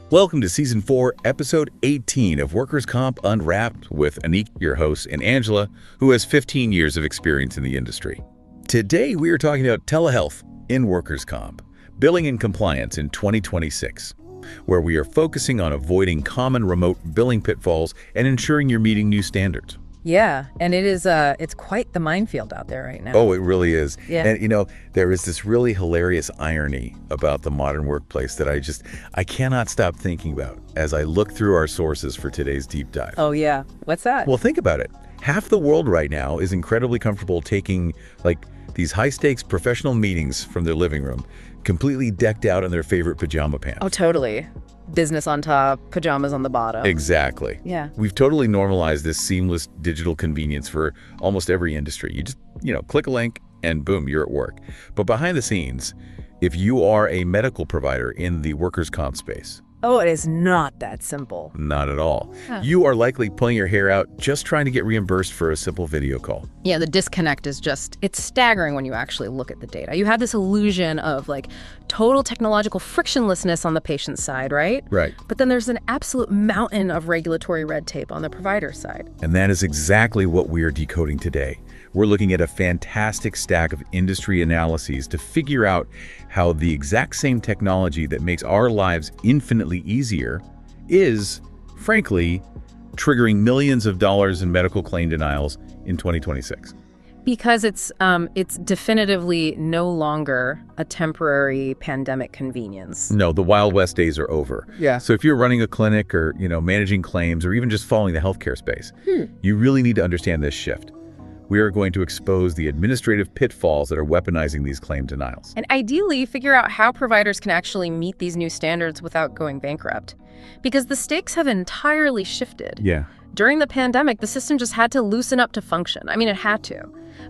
Welcome to Season 4, Episode 18 of Workers Comp Unwrapped with Aneeq, your host, and Angela, who has 15 years of experience in the industry. Today, we are talking about telehealth in workers' comp, billing and compliance in 2026, where we are focusing on avoiding common remote billing pitfalls and ensuring you're meeting new standards. Yeah, and it's quite the minefield out there right now. Oh, it really is. Yeah. And there is this really hilarious irony about the modern workplace that I cannot stop thinking about as I look through our sources for today's deep dive. Oh, yeah. What's that? Well, think about it. Half the world right now is incredibly comfortable taking these high-stakes professional meetings from their living room, completely decked out in their favorite pajama pants. Oh, totally. Business on top, pajamas on the bottom. Exactly. Yeah. We've totally normalized this seamless digital convenience for almost every industry. You just, click a link and boom, you're at work. But behind the scenes, if you are a medical provider in the workers' comp space, oh, it is not that simple. not at all. Huh. You are likely pulling your hair out just trying to get reimbursed for a simple video call. Yeah, the disconnect is it's staggering when you actually look at the data. You have this illusion of total technological frictionlessness on the patient side, right? Right. But then there's an absolute mountain of regulatory red tape on the provider side. And that is exactly what we are decoding today. We're looking at a fantastic stack of industry analyses to figure out how the exact same technology that makes our lives infinitely easier is, frankly, triggering millions of dollars in medical claim denials in 2026. Because it's definitively no longer a temporary pandemic convenience. No, the Wild West days are over. Yeah. So if you're running a clinic or, managing claims or even just following the healthcare space, you really need to understand this shift. We are going to expose the administrative pitfalls that are weaponizing these claim denials. And ideally, figure out how providers can actually meet these new standards without going bankrupt. Because the stakes have entirely shifted. Yeah. During the pandemic, the system just had to loosen up to function. I mean, it had to.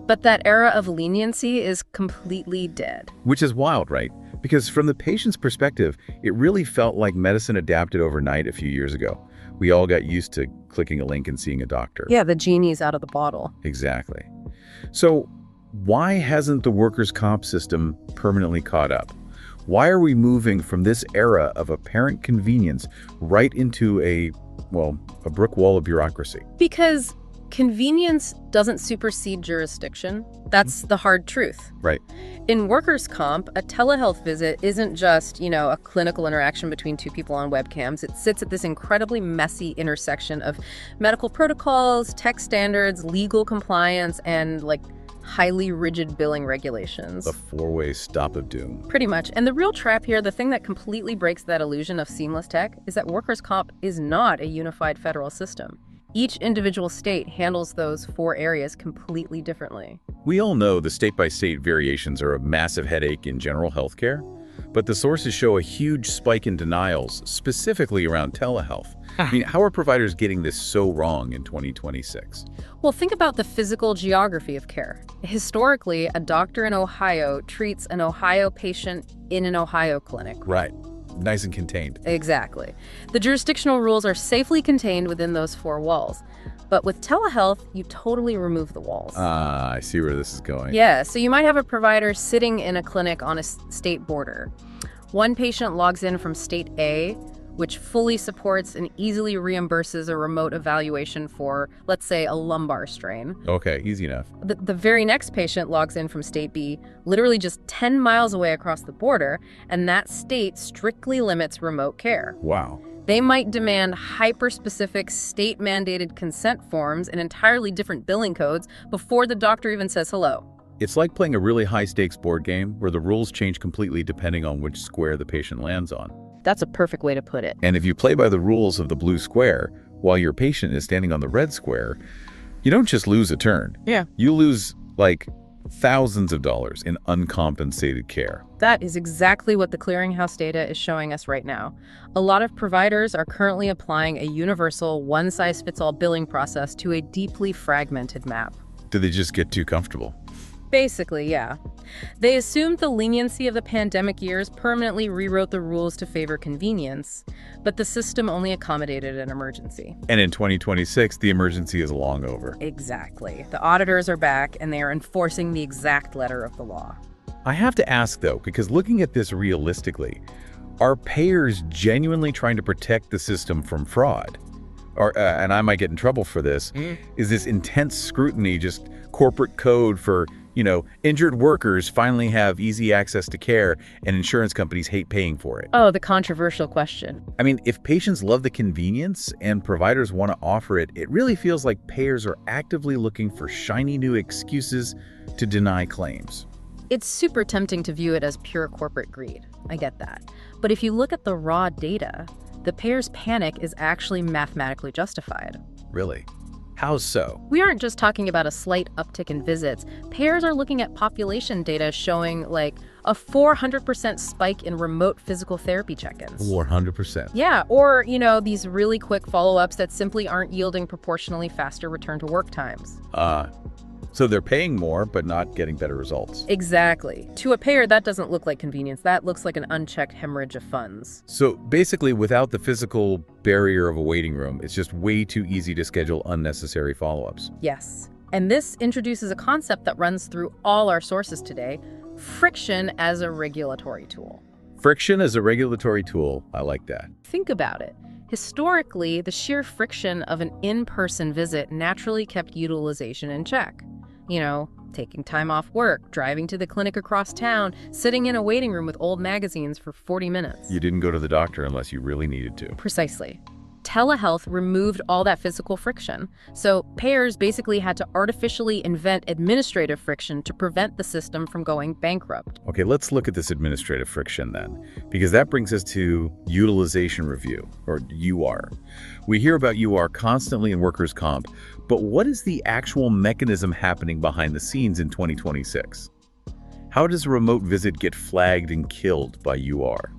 But that era of leniency is completely dead. Which is wild, right? Because from the patient's perspective, it really felt like medicine adapted overnight a few years ago. We all got used to clicking a link and seeing a doctor. Yeah, the genie's out of the bottle. Exactly. So why hasn't the workers' comp system permanently caught up? Why are we moving from this era of apparent convenience right into a brick wall of bureaucracy? Because convenience doesn't supersede jurisdiction. That's the hard truth. Right. In workers' comp, a telehealth visit isn't just, a clinical interaction between two people on webcams. It sits at this incredibly messy intersection of medical protocols, tech standards, legal compliance, and highly rigid billing regulations. The four-way stop of doom. Pretty much. And the real trap here, the thing that completely breaks that illusion of seamless tech, is that workers' comp is not a unified federal system. Each individual state handles those four areas completely differently. We all know the state-by-state variations are a massive headache in general healthcare, but the sources show a huge spike in denials, specifically around telehealth. I mean, how are providers getting this so wrong in 2026? Well, think about the physical geography of care. Historically, a doctor in Ohio treats an Ohio patient in an Ohio clinic. Right. Nice and contained. Exactly. The jurisdictional rules are safely contained within those four walls. But with telehealth, you totally remove the walls. I see where this is going. Yeah, so you might have a provider sitting in a clinic on a state border. One patient logs in from state A, which fully supports and easily reimburses a remote evaluation for, let's say, a lumbar strain. Okay, easy enough. The very next patient logs in from state B, literally just 10 miles away across the border, and that state strictly limits remote care. Wow. They might demand hyper-specific state-mandated consent forms and entirely different billing codes before the doctor even says hello. It's like playing a really high-stakes board game where the rules change completely depending on which square the patient lands on. That's a perfect way to put it. And if you play by the rules of the blue square while your patient is standing on the red square, you don't just lose a turn. Yeah. You lose, thousands of dollars in uncompensated care. That is exactly what the clearinghouse data is showing us right now. A lot of providers are currently applying a universal one-size-fits-all billing process to a deeply fragmented map. Did they just get too comfortable? Basically, yeah. They assumed the leniency of the pandemic years permanently rewrote the rules to favor convenience, but the system only accommodated an emergency. And in 2026, the emergency is long over. Exactly. The auditors are back, and they are enforcing the exact letter of the law. I have to ask, though, because looking at this realistically, Are payers genuinely trying to protect the system from fraud? Or, and I might get in trouble for this, is this intense scrutiny just corporate code for, injured workers finally have easy access to care and insurance companies hate paying for it? Oh, the controversial question. I mean, if patients love the convenience and providers want to offer it, it really feels like payers are actively looking for shiny new excuses to deny claims. It's super tempting to view it as pure corporate greed. I get that. But if you look at the raw data, the payers' panic is actually mathematically justified. Really? How so? We aren't just talking about a slight uptick in visits. Payers are looking at population data showing like a 400% spike in remote physical therapy check-ins. 400%. Yeah, or, these really quick follow-ups that simply aren't yielding proportionally faster return to work times. So they're paying more, but not getting better results. Exactly. To a payer, that doesn't look like convenience. That looks like an unchecked hemorrhage of funds. So basically, without the physical barrier of a waiting room, it's just way too easy to schedule unnecessary follow-ups. Yes. And this introduces a concept that runs through all our sources today: friction as a regulatory tool. Friction as a regulatory tool. I like that. Think about it. Historically, the sheer friction of an in-person visit naturally kept utilization in check. Taking time off work, driving to the clinic across town, sitting in a waiting room with old magazines for 40 minutes. You didn't go to the doctor unless you really needed to. Precisely. Telehealth removed all that physical friction. So payers basically had to artificially invent administrative friction to prevent the system from going bankrupt. Okay, let's look at this administrative friction then, because that brings us to utilization review, or UR. We hear about UR constantly in workers' comp, but what is the actual mechanism happening behind the scenes in 2026? How does a remote visit get flagged and killed by UR?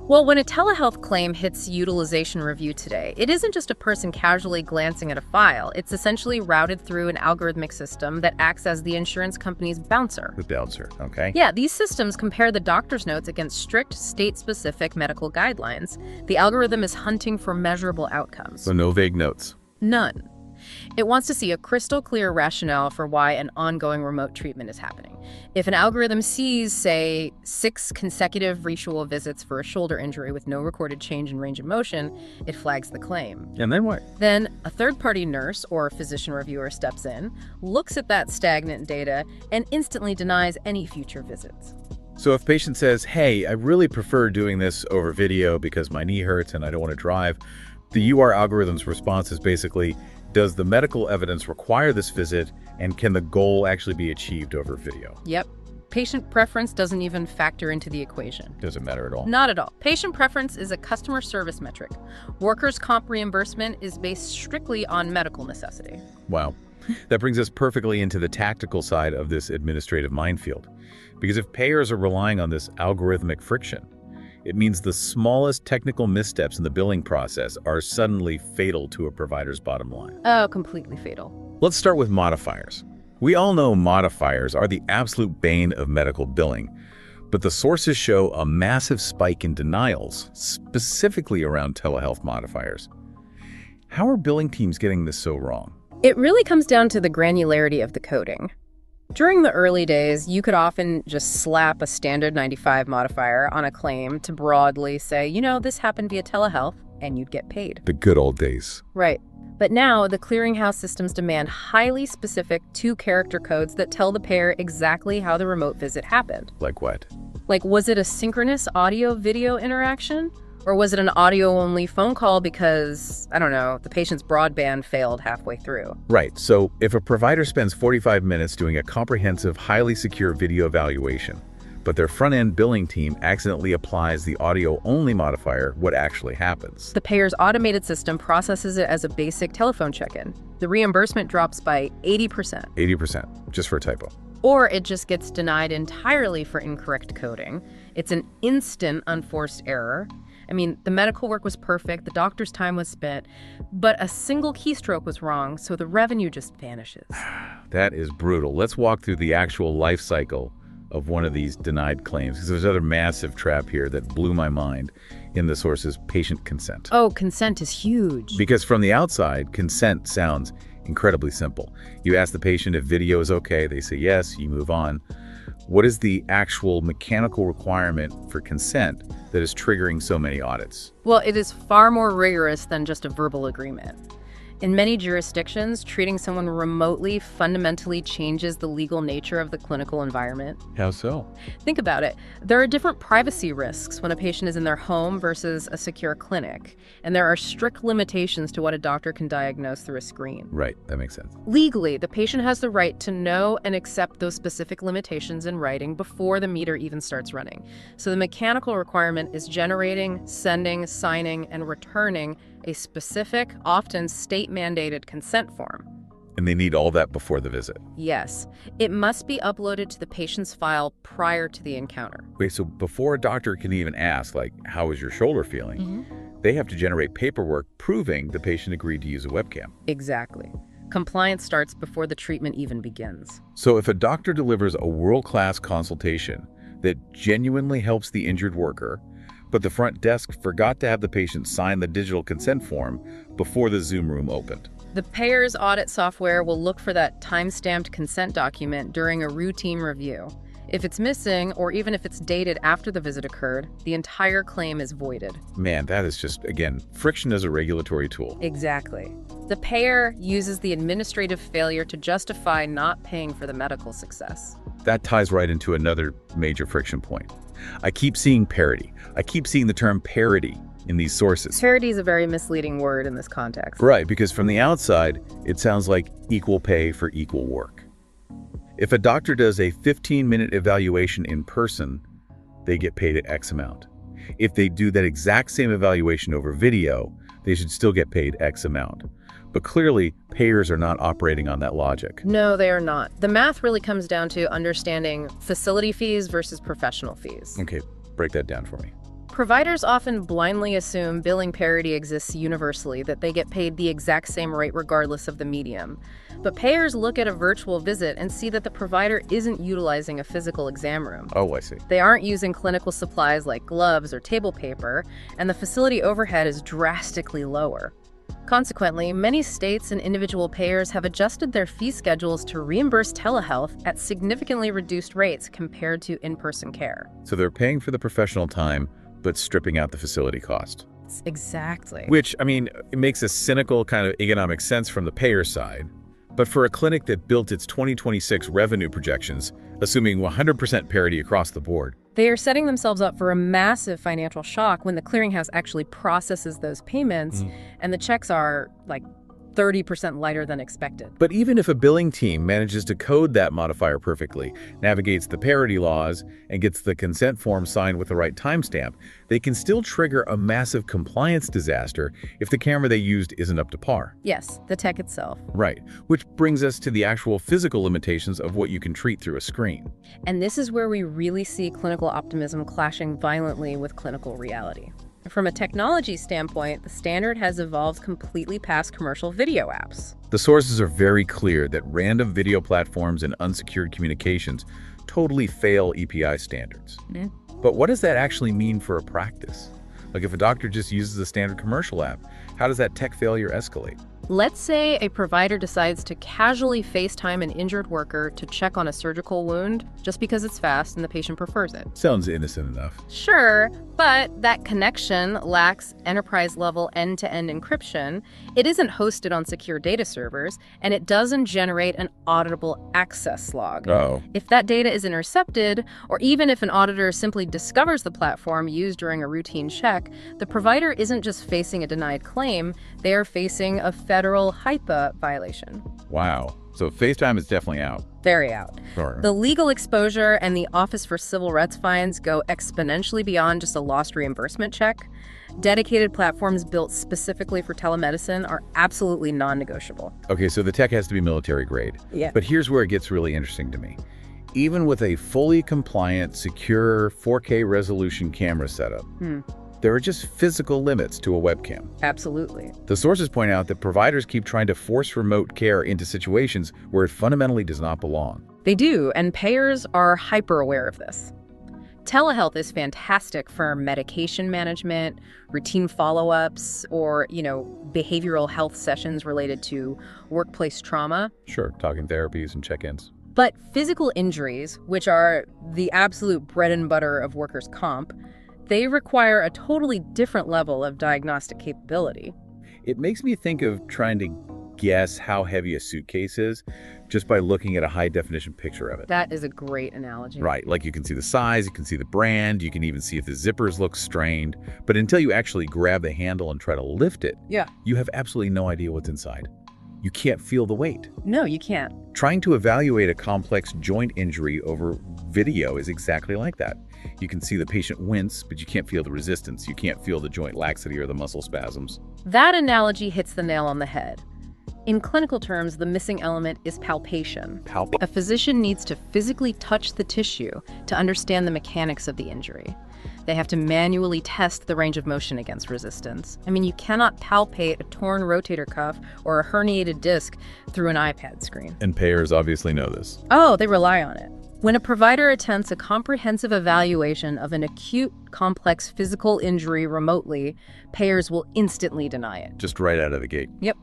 Well, when a telehealth claim hits utilization review today, it isn't just a person casually glancing at a file. It's essentially routed through an algorithmic system that acts as the insurance company's bouncer. The bouncer, okay. Yeah, these systems compare the doctor's notes against strict state-specific medical guidelines. The algorithm is hunting for measurable outcomes. So no vague notes? None. It wants to see a crystal clear rationale for why an ongoing remote treatment is happening. If an algorithm sees, say, 6 consecutive ritual visits for a shoulder injury with no recorded change in range of motion, it flags the claim. And then what? Then a third-party nurse or physician reviewer steps in, looks at that stagnant data, and instantly denies any future visits. So if a patient says, hey, I really prefer doing this over video because my knee hurts and I don't want to drive, the UR algorithm's response is basically, does the medical evidence require this visit, and can the goal actually be achieved over video? Yep. Patient preference doesn't even factor into the equation. Doesn't matter at all? Not at all. Patient preference is a customer service metric. Workers' comp reimbursement is based strictly on medical necessity. Wow. That brings us perfectly into the tactical side of this administrative minefield. Because if payers are relying on this algorithmic friction, it means the smallest technical missteps in the billing process are suddenly fatal to a provider's bottom line. Oh, completely fatal. Let's start with modifiers. We all know modifiers are the absolute bane of medical billing, but the sources show a massive spike in denials, specifically around telehealth modifiers. How are billing teams getting this so wrong? It really comes down to the granularity of the coding. During the early days, you could often just slap a standard 95 modifier on a claim to broadly say, this happened via telehealth, and you'd get paid. The good old days. Right. But now, the clearinghouse systems demand highly specific 2-character codes that tell the payer exactly how the remote visit happened. Like what? Like, was it a synchronous audio-video interaction? Or was it an audio-only phone call because, I don't know, the patient's broadband failed halfway through? Right. So if a provider spends 45 minutes doing a comprehensive, highly secure video evaluation, but their front-end billing team accidentally applies the audio-only modifier, what actually happens? The payer's automated system processes it as a basic telephone check-in. The reimbursement drops by 80%. 80%, just for a typo. Or it just gets denied entirely for incorrect coding. It's an instant unforced error. I mean, the medical work was perfect, the doctor's time was spent, but a single keystroke was wrong, so the revenue just vanishes. That is brutal. Let's walk through the actual life cycle of one of these denied claims, because there's another massive trap here that blew my mind in the source's patient consent. Oh, consent is huge. Because from the outside, consent sounds incredibly simple. You ask the patient if video is okay, they say yes, you move on. What is the actual mechanical requirement for consent that is triggering so many audits? Well, it is far more rigorous than just a verbal agreement. In many jurisdictions, treating someone remotely fundamentally changes the legal nature of the clinical environment. How so? Think about it. There are different privacy risks when a patient is in their home versus a secure clinic, and there are strict limitations to what a doctor can diagnose through a screen. Right, that makes sense. Legally, the patient has the right to know and accept those specific limitations in writing before the meter even starts running. So the mechanical requirement is generating, sending, signing, and returning a specific, often state-mandated consent form. And they need all that before the visit? Yes. It must be uploaded to the patient's file prior to the encounter. Wait, so before a doctor can even ask, like, how is your shoulder feeling, they have to generate paperwork proving the patient agreed to use a webcam. Exactly. Compliance starts before the treatment even begins. So if a doctor delivers a world-class consultation that genuinely helps the injured worker, but the front desk forgot to have the patient sign the digital consent form before the Zoom room opened, the payer's audit software will look for that time-stamped consent document during a routine review. If it's missing, or even if it's dated after the visit occurred, the entire claim is voided. Man, that is just, again, friction as a regulatory tool. Exactly. The payer uses the administrative failure to justify not paying for the medical success. That ties right into another major friction point. I keep seeing parity. I keep seeing the term parity in these sources. Parity is a very misleading word in this context. Right, because from the outside, it sounds like equal pay for equal work. If a doctor does a 15-minute evaluation in person, they get paid at X amount. If they do that exact same evaluation over video, they should still get paid X amount. But clearly, payers are not operating on that logic. No, they are not. The math really comes down to understanding facility fees versus professional fees. Okay, break that down for me. Providers often blindly assume billing parity exists universally, that they get paid the exact same rate regardless of the medium. But payers look at a virtual visit and see that the provider isn't utilizing a physical exam room. Oh, I see. They aren't using clinical supplies like gloves or table paper, and the facility overhead is drastically lower. Consequently, many states and individual payers have adjusted their fee schedules to reimburse telehealth at significantly reduced rates compared to in-person care. So they're paying for the professional time, but stripping out the facility cost. Exactly. Which, I mean, it makes a cynical kind of economic sense from the payer side. But for a clinic that built its 2026 revenue projections, assuming 100% parity across the board, they are setting themselves up for a massive financial shock when the clearinghouse actually processes those payments and the checks are like 30% lighter than expected. But even if a billing team manages to code that modifier perfectly, navigates the parity laws, and gets the consent form signed with the right timestamp, they can still trigger a massive compliance disaster if the camera they used isn't up to par. Yes, the tech itself. Right, which brings us to the actual physical limitations of what you can treat through a screen. And this is where we really see clinical optimism clashing violently with clinical reality. From a technology standpoint, the standard has evolved completely past commercial video apps. The sources are very clear that random video platforms and unsecured communications totally fail EPI standards. But what does that actually mean for a practice? Like if a doctor just uses a standard commercial app, how does that tech failure escalate? Let's say a provider decides to casually FaceTime an injured worker to check on a surgical wound just because it's fast and the patient prefers it. Sounds innocent enough. Sure, but that connection lacks enterprise-level end-to-end encryption, it isn't hosted on secure data servers, and it doesn't generate an auditable access log. Oh. If that data is intercepted, or even if an auditor simply discovers the platform used during a routine check, the provider isn't just facing a denied claim, they are facing a federal HIPAA violation. Wow. So FaceTime is definitely out. Very out. Sure. The legal exposure and the Office for Civil Rights fines go exponentially beyond just a lost reimbursement check. Dedicated platforms built specifically for telemedicine are absolutely non-negotiable. Okay, so the tech has to be military grade. Yeah. But here's where it gets really interesting to me. Even with a fully compliant, secure 4K resolution camera setup, there are just physical limits to a webcam. Absolutely. The sources point out that providers keep trying to force remote care into situations where it fundamentally does not belong. They do, and payers are hyper aware of this. Telehealth is fantastic for medication management, routine follow-ups, or, behavioral health sessions related to workplace trauma. Sure, talking therapies and check-ins. But physical injuries, which are the absolute bread and butter of workers' comp, they require a totally different level of diagnostic capability. It makes me think of trying to guess how heavy a suitcase is just by looking at a high-definition picture of it. That is a great analogy. Right, like you can see the size, you can see the brand, you can even see if the zippers look strained. But until you actually grab the handle and try to lift it, you have absolutely no idea what's inside. You can't feel the weight. No, you can't. Trying to evaluate a complex joint injury over video is exactly like that. You can see the patient wince, but you can't feel the resistance. You can't feel the joint laxity or the muscle spasms. That analogy hits the nail on the head. In clinical terms, the missing element is palpation. A physician needs to physically touch the tissue to understand the mechanics of the injury. They have to manually test the range of motion against resistance. I mean, you cannot palpate a torn rotator cuff or a herniated disc through an iPad screen. And payers obviously know this. Oh, they rely on it. When a provider attempts a comprehensive evaluation of an acute, complex physical injury remotely, payers will instantly deny it. Just right out of the gate. Yep.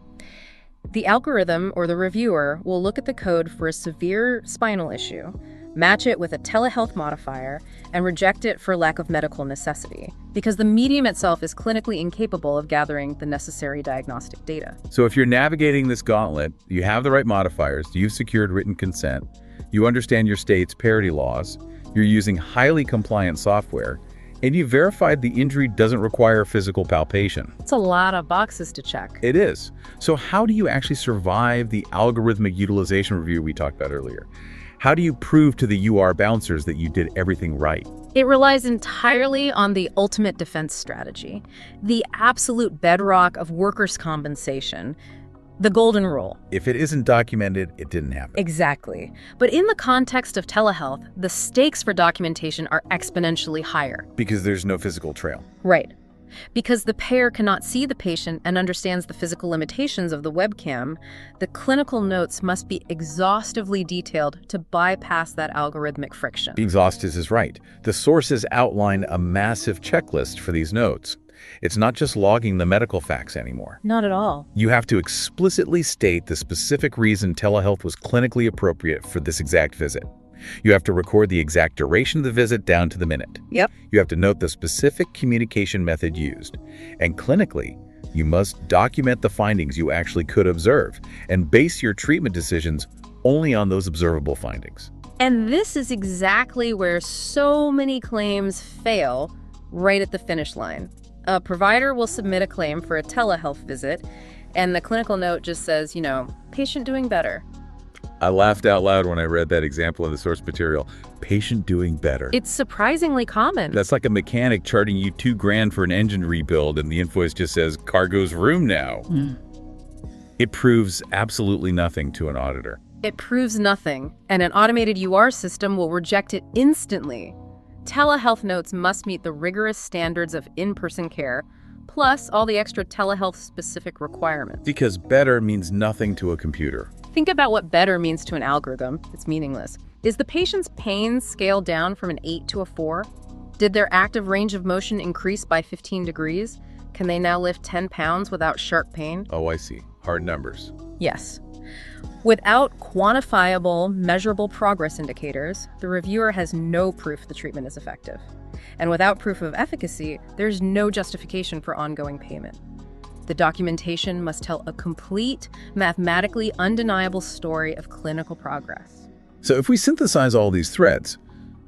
The algorithm or the reviewer will look at the code for a severe spinal issue, match it with a telehealth modifier, and reject it for lack of medical necessity, because the medium itself is clinically incapable of gathering the necessary diagnostic data. So if you're navigating this gauntlet, you have the right modifiers, you've secured written consent, you understand your state's parity laws, you're using highly compliant software, and you verified the injury doesn't require physical palpation. It's a lot of boxes to check. It is. So how do you actually survive the algorithmic utilization review we talked about earlier? How do you prove to the UR bouncers that you did everything right? It relies entirely on the ultimate defense strategy, the absolute bedrock of workers' compensation, the golden rule. If it isn't documented, it didn't happen. Exactly. But in the context of telehealth, the stakes for documentation are exponentially higher. Because there's no physical trail. Right. Because the payer cannot see the patient and understands the physical limitations of the webcam, the clinical notes must be exhaustively detailed to bypass that algorithmic friction. Exhaustive is right. The sources outline a massive checklist for these notes. It's not just logging the medical facts anymore. Not at all. You have to explicitly state the specific reason telehealth was clinically appropriate for this exact visit. You have to record the exact duration of the visit down to the minute. Yep. You have to note the specific communication method used. And clinically, you must document the findings you actually could observe and base your treatment decisions only on those observable findings. And this is exactly where so many claims fail right at the finish line. A provider will submit a claim for a telehealth visit, and the clinical note just says, patient doing better. I laughed out loud when I read that example in the source material. Patient doing better. It's surprisingly common. That's like a mechanic charging you $2,000 for an engine rebuild, and the invoice just says, cargo's room now. It proves absolutely nothing to an auditor. It proves nothing, and an automated UR system will reject it instantly. Telehealth notes must meet the rigorous standards of in-person care, plus all the extra telehealth-specific requirements. Because better means nothing to a computer. Think about what better means to an algorithm. It's meaningless. Is the patient's pain scaled down from an 8 to a 4? Did their active range of motion increase by 15 degrees? Can they now lift 10 pounds without sharp pain? Oh, I see. Hard numbers. Yes. Without quantifiable, measurable progress indicators, the reviewer has no proof the treatment is effective. And without proof of efficacy, there's no justification for ongoing payment. The documentation must tell a complete, mathematically undeniable story of clinical progress. So if we synthesize all these threads,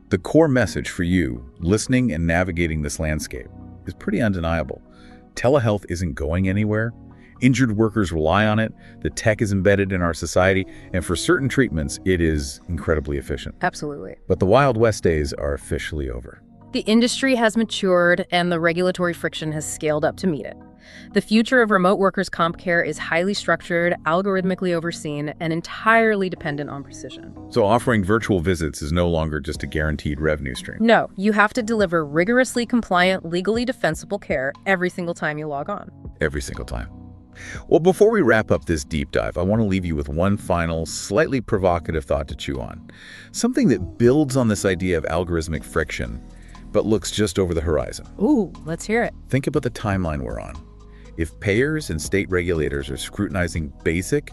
the core message for you, listening and navigating this landscape, is pretty undeniable. Telehealth isn't going anywhere. Injured workers rely on it, the tech is embedded in our society, and for certain treatments, it is incredibly efficient. Absolutely. But the Wild West days are officially over. The industry has matured, and the regulatory friction has scaled up to meet it. The future of remote workers' comp care is highly structured, algorithmically overseen, and entirely dependent on precision. So offering virtual visits is no longer just a guaranteed revenue stream. No, you have to deliver rigorously compliant, legally defensible care every single time you log on. Every single time. Well, before we wrap up this deep dive, I want to leave you with one final, slightly provocative thought to chew on. Something that builds on this idea of algorithmic friction, but looks just over the horizon. Ooh, let's hear it. Think about the timeline we're on. If payers and state regulators are scrutinizing basic,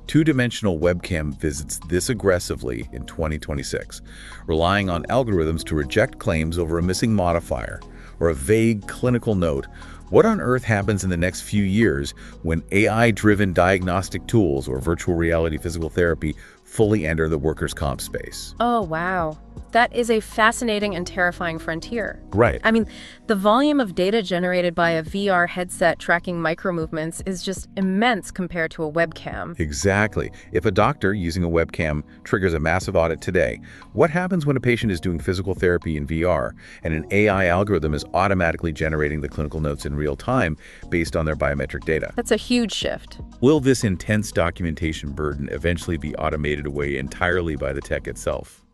two-dimensional webcam visits this aggressively in 2026, relying on algorithms to reject claims over a missing modifier or a vague clinical note. What on earth happens in the next few years when AI-driven diagnostic tools or virtual reality physical therapy fully enter the workers' comp space? Oh, wow. That is a fascinating and terrifying frontier. Right. I mean, the volume of data generated by a VR headset tracking micromovements is just immense compared to a webcam. Exactly. If a doctor using a webcam triggers a massive audit today, what happens when a patient is doing physical therapy in VR and an AI algorithm is automatically generating the clinical notes in real time based on their biometric data? That's a huge shift. Will this intense documentation burden eventually be automated away entirely by the tech itself?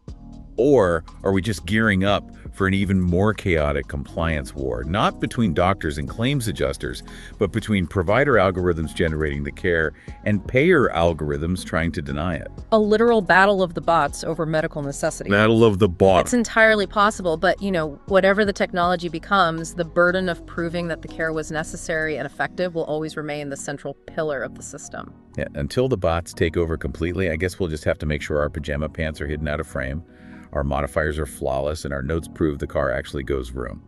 Or are we just gearing up for an even more chaotic compliance war, not between doctors and claims adjusters, but between provider algorithms generating the care and payer algorithms trying to deny it? A literal battle of the bots over medical necessity. Battle of the bot. It's entirely possible, but, whatever the technology becomes, the burden of proving that the care was necessary and effective will always remain the central pillar of the system. Yeah, until the bots take over completely, I guess we'll just have to make sure our pajama pants are hidden out of frame, our modifiers are flawless, and our notes prove the car actually goes vroom.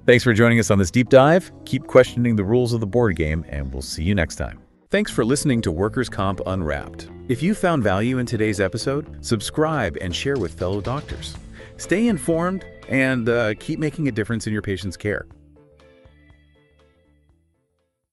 Thanks for joining us on this deep dive. Keep questioning the rules of the board game, and we'll see you next time. Thanks for listening to Workers Comp Unwrapped. If you found value in today's episode, subscribe and share with fellow doctors. Stay informed and keep making a difference in your patient's care.